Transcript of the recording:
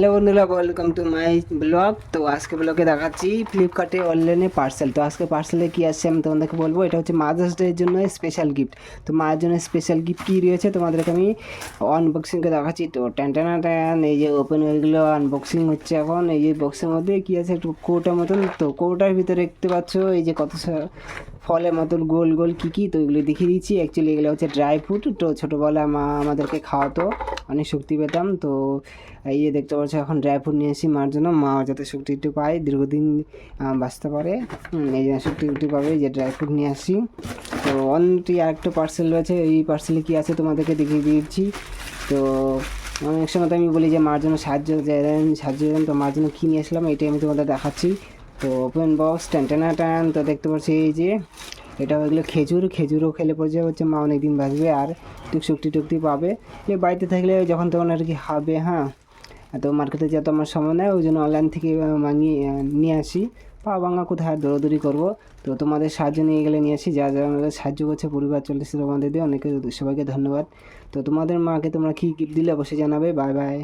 Hello বন্ধুরা, welcome to my blog. তো আজকে ব্লগে দেখাচ্ছি ফ্লিপকার্টে অনলাইনে পার্সেল। তো আজকে পার্সেলে কী আসছে আমি তোমাদেরকে বলবো। এটা হচ্ছে মাদার্স ডের জন্য স্পেশাল গিফট। তো মায়ের জন্য স্পেশাল গিফট কী রয়েছে তোমাদেরকে আমি আনবক্সিং করে দেখাচ্ছি। তো ট্যান এই যে ওপেন ওইগুলো আনবক্সিং হচ্ছে এখন। এই যে বক্সের মধ্যে কী আছে, একটু কৌটার মতন। তো কৌটার ভিতরে দেখতে পাচ্ছ এই যে কত ফলের মতন গোল গোল কী তো এগুলো দেখিয়ে দিচ্ছি। অ্যাকচুয়ালি এগুলো হচ্ছে ড্রাই ফ্রুট। তো ছোটোবেলায় মা আমাদেরকে খাওয়াতো, অনেক শক্তি পেতাম। তো এই যে দেখতে পাচ্ছ এখন ড্রাই ফ্রুট নিয়ে এসেছি মার জন্য, মা যাতে শক্তি একটু পায়, দীর্ঘদিন বাঁচতে পারে, এই জন্য শক্তি একটু পাবে। এই যে ড্রাই ফ্রুট নিয়ে আসছি। তো অন্যটি আরেকটা পার্সেল রয়েছে, এই পার্সেলে কী আছে তোমাদেরকে দেখিয়ে দিচ্ছি। তো অনেক সময় তো আমি বলি যে মার জন্য সাহায্য দেন, তো মার জন্য কী নিয়ে আসলাম এটাই আমি তোমাদের দেখাচ্ছি। তো ওপেন বক্স ট্যান। তো দেখতে পাচ্ছি এই যে এটা এগুলো খেজুরও খেলে পড়ে হচ্ছে মা অনেক দিন বাঁচবে আর একটু শক্তি পাবে। এ বাড়িতে থাকলে যখন তখন আর কি হবে। হ্যাঁ, তো মার্কেটে যেহেতু আমার সময় নেয় ওই জন্য অনলাইন থেকে মাঙিয়ে নিয়ে আসি। পা ভাঙা কোথায় দৌড়াদৌড়ি করবো। তো তোমাদের সাহায্য নিয়ে গেলে নিয়ে আসি, যারা আমাদের সাহায্য করছে পরিবার চলতেছে তোমাদের দিয়ে অনেকে, সবাইকে ধন্যবাদ। তো তোমাদের মাকে তোমরা কী গিফট দিলে অবশ্যই জানাবে। Bye bye.